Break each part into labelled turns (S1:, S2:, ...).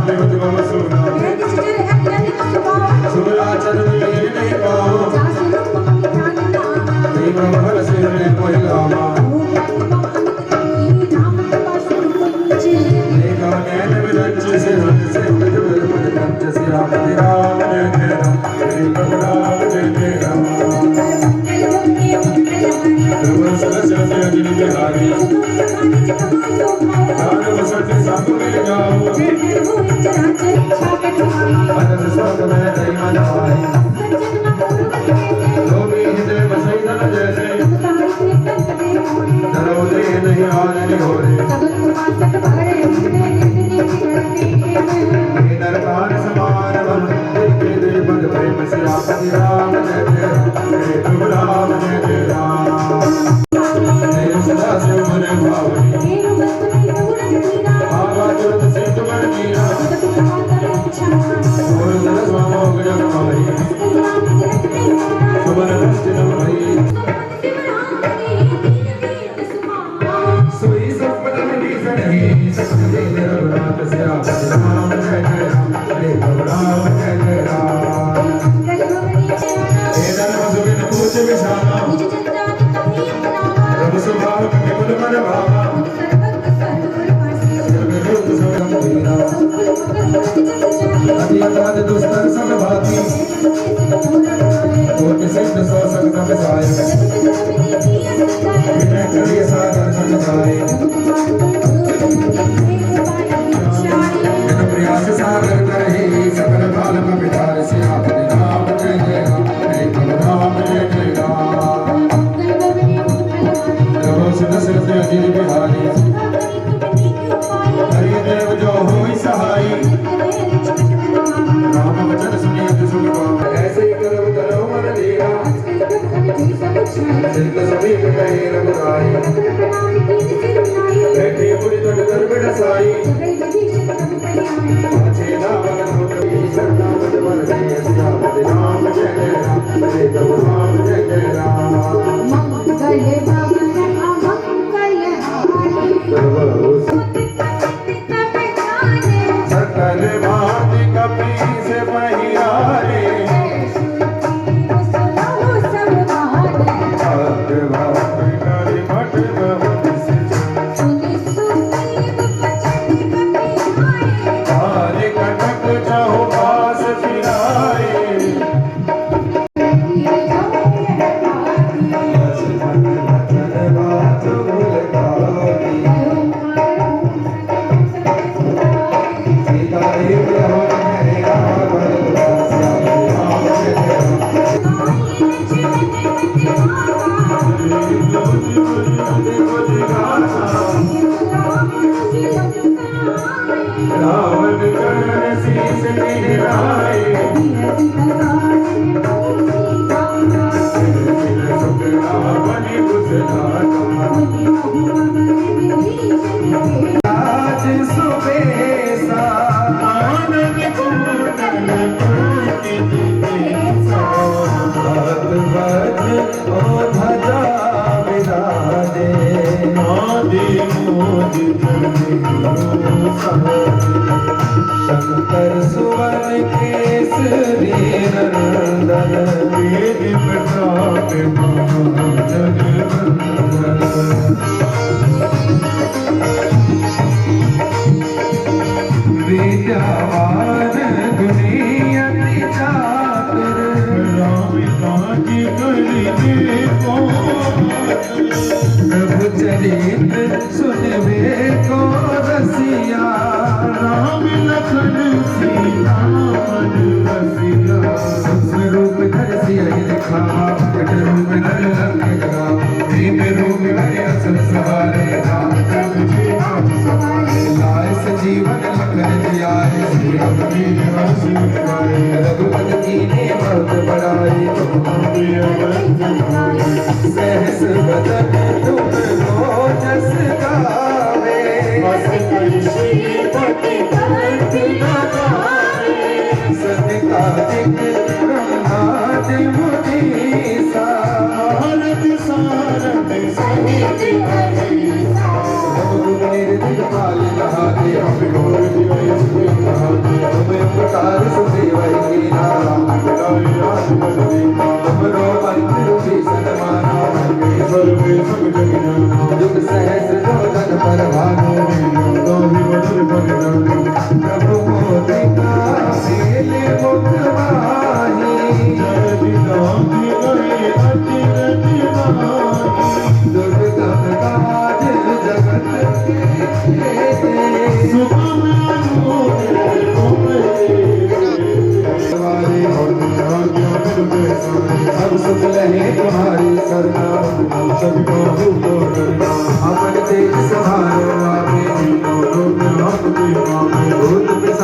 S1: Hare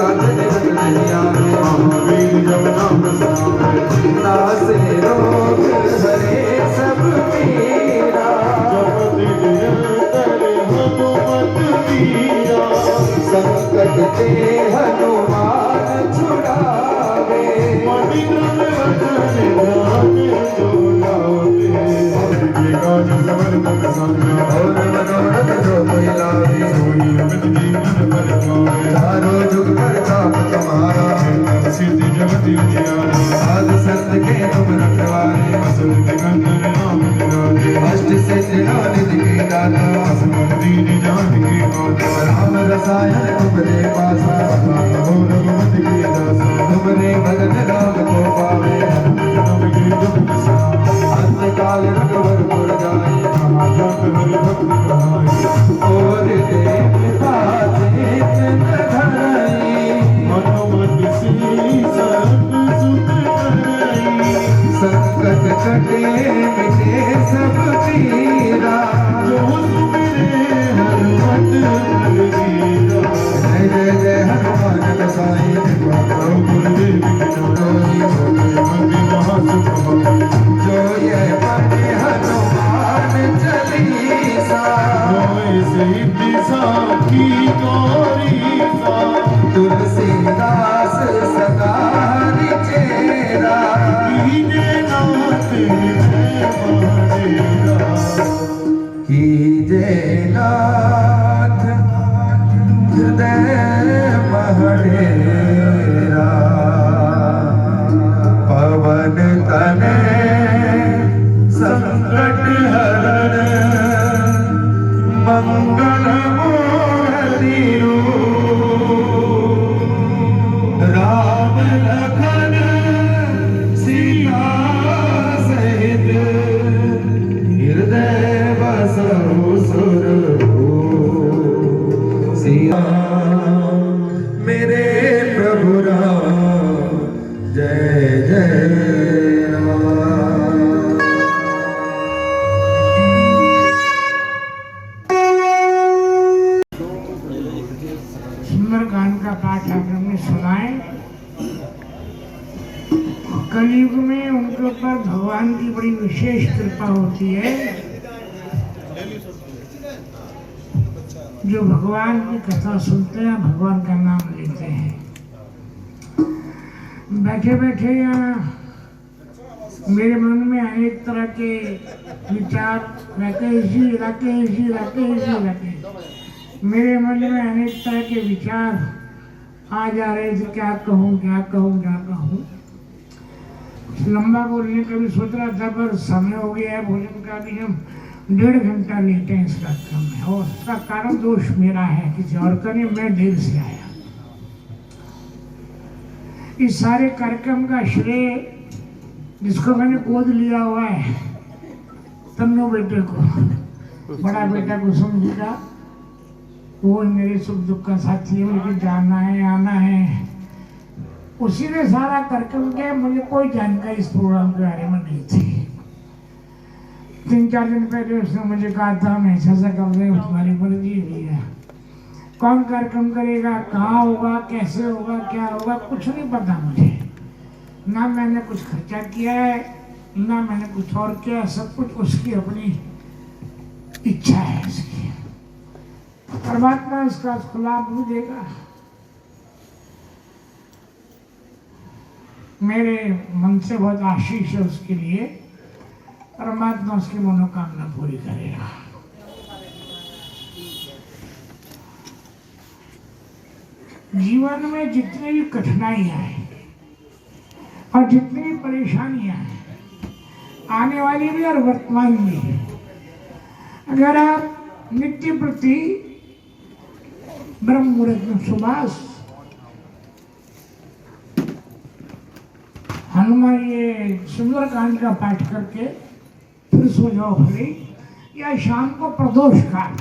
S1: रात दिन नहीं आवे महावीर जब नाम सुनावे नासे रोग हरे सब पीरा जब दिल अंतर हनुमत वीरा संकट ते हनुमान छुड़ावे मणिग्रह वचन ध्यान जो लावे काज सबर तन संगा और मनोरथ जो कोई लावे सोई अमित जीवन पर पावे चारों जुग प्रताप तुम्हारा सिद्धि जगत उजियारा साध संत के तुम रखवारे असुर निकंदन नाम निराले अष्ट सिद्धि निधि के दाता असुर दीन जानकी माता राम रसायन तुमरे पासा हो रघुपति के दासा तुमरे भजन राम को पावे जन्म की दुख अंत काल रघुवर पुर जाए महाजन हरि भक्ति कहाए और देवता चेतन धराई मनोमत सी सब सुख कराई संकट कटे मिटे सब पीरा जो सुमिरे हनुमत बलवीरा जय जय जय हनुमान गोसाई कृपा गुरुदेव की नाई मंदिर महासुख जो ये पढ़े हनुमान चालीसा होए सिद्धि साखी गौरीसा तुलसीदास सदा हरि चेरा कीजे नाथ हृदय महडेरा पवन तने संकट हरण मंगल मूर्ति राम लखन सीता सहित हृदय बसहु सुरभूषण सिया मेरे प्रभु राम जय जय
S2: सुंदरकांड का पाठ आप हमने सुनाए। कलयुग में उनके ऊपर भगवान की बड़ी विशेष कृपा होती है। जो भगवान की कथा सुनते हैं, भगवान का नाम लेते हैं, बैठे बैठे यहाँ मेरे मन में अनेक तरह के विचार राकेश जी राकेश जी राकेश जी राकेश मेरे मन में अनेक तरह के विचार आ जा रहे थे। क्या कहूँ क्या कहूँ क्या कहूँ। लंबा बोलने का भी सोच रहा था, पर समय हो गया है भोजन का भी। हम 1.5 घंटा लेटे हैं इस कार्यक्रम में, और उसका कारण दोष मेरा है, किसी और का नहीं, मैं देर से आया। इस सारे कार्यक्रम का श्रेय जिसको मैंने गोद लिया हुआ है, तन्नो बेटे को, बड़ा बेटा कुसुम जी का, वो मेरे सुख दुख का साथी है, मुझे जाना है आना है, उसी ने सारा कार्यक्रम किया। मुझे कोई जानकारी इस प्रोग्राम के बारे में नहीं थी। 3-4 दिन पहले उसने मुझे कहा था, मैं ऐसा कर रहे हैं, तुम्हारी मर्जी भी है, कौन कार्यक्रम करेगा, कहाँ होगा, कैसे होगा, क्या होगा, कुछ नहीं पता मुझे। ना मैंने कुछ खर्चा किया है, ना मैंने कुछ और किया, सब कुछ उसकी अपनी इच्छा है। इसकी परमात्मा इसका खुला भी देगा। मेरे मन से बहुत आशीष है उसके लिए, परमात्मा उसकी मनोकामना पूरी करेगा। जीवन में जितनी भी कठिनाइयां हैं और जितनी भी परेशानियां हैं, आने वाली भी और वर्तमान भी, अगर आप नित्य प्रति ब्रह्म मुहूर्त में सुबह हनुमान ये सुंदरकांड का पाठ करके फिर सो जाओ भले, या शाम को प्रदोष काल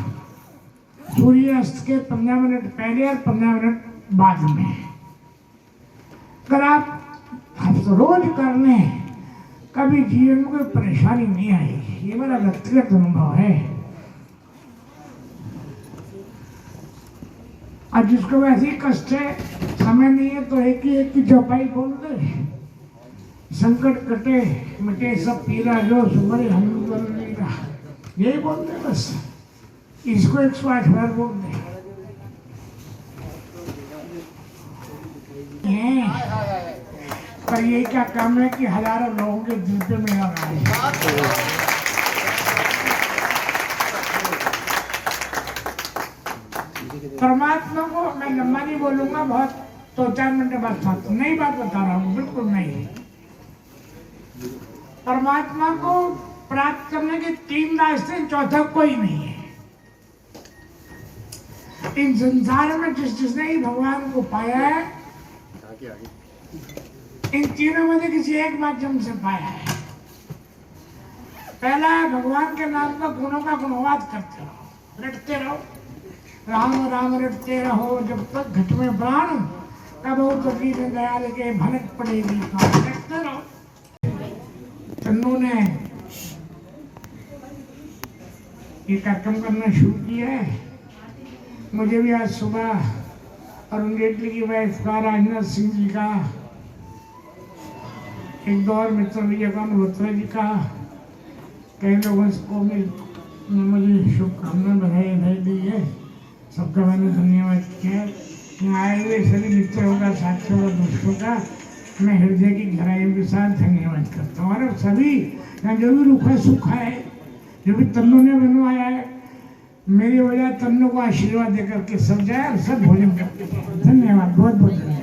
S2: सूर्यास्त के 15 मिनट पहले और 15 मिनट बाद में, अगर आप रोज कर लें, कभी जीवन में कोई परेशानी नहीं आएगी। ये मेरा व्यक्तिगत अनुभव है। और जिसको वैसे ही कष्ट है, समय नहीं है तो एक की चौपाई बोल दे। संकट कटे मिटे सब पीरा जो सुमरे हनुमान, यही बोल दे बस। इसको 108 बार बोल दे। पर ये क्या काम है कि हजारों लोगों के दिल पे में लगा है। परमात्मा को मैं लंबा नहीं बोलूंगा, बहुत 2-4 मिनट बाद था, नई बात बता रहा हूँ, बिल्कुल नहीं। परमात्मा को प्राप्त करने के 3 रास्ते, चौथा कोई नहीं है। इन संसार में जिसने ही भगवान को पाया है, इन तीनों में से किसी एक माध्यम से पाया है। पहला है भगवान के नाम का गुणों का गुणवाद करते रहो, रटते रहो, राम राम रटते रहो जब तक घट में प्राण, तब वो कभी में दयाल के भनक पड़ेगी। रटते रहो। तन्नू ने ये कार्यक्रम करना शुरू किया है। मुझे भी आज सुबह अरुण जेटली की वाइफ का, राजनाथ सिंह जी का, एक दो और मित्र विजयकांत मल्होत्रा जी का, कई लोगों को मुझे शुभकामनाएं बधाई दी है। सबका मैंने धन्यवाद किया। यहाँ आए हुए सभी मित्रों का, साथियों का, दोस्तों का मैं हृदय की गहराइयों के साथ धन्यवाद करता हूँ। और सभी यहाँ जो भी रूखा सूखा है, जो भी तन्नू ने बनवाया है, मेरी वजह तन्नू को आशीर्वाद देकर के सब जाए और सब भोजन करके। धन्यवाद, बहुत बहुत धन्यवाद।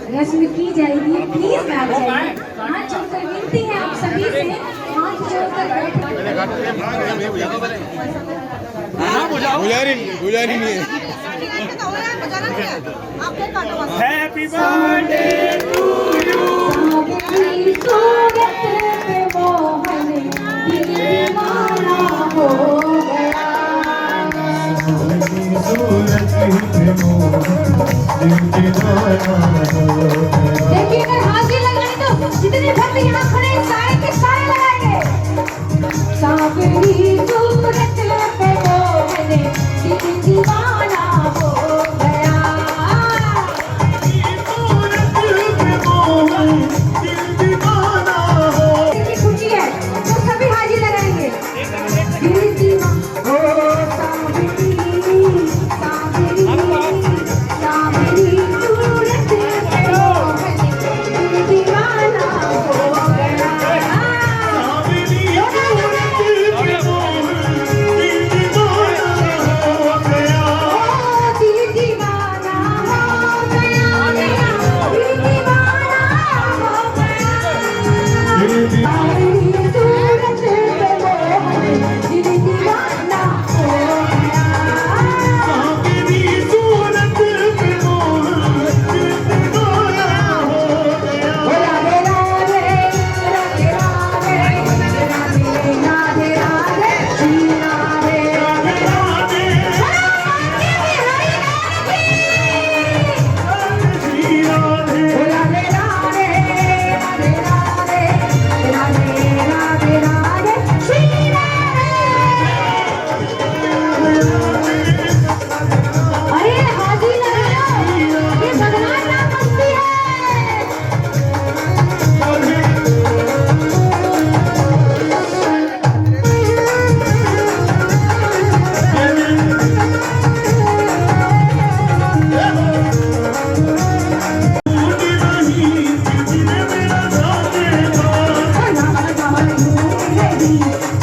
S3: रस्म की जाएगी, प्लीज बैठ जाइए। हाथ जोड़कर विनती है आप सभी से, हाथ जोड़कर
S1: गुजारी नहीं है।
S4: Happy birthday to you.
S3: देखिए अगर हाजिर लगाई तो जितने भक्त यहाँ खड़े सारे के सारे लगाएंगे। सांवली सूरत पे मोहने दिल दीवाना हो गया। इतनी खुशी है तो सभी हाजिर लगाएंगे। दिल दीवाना हो सांवली सांवली सांवली सूरत पे मेरी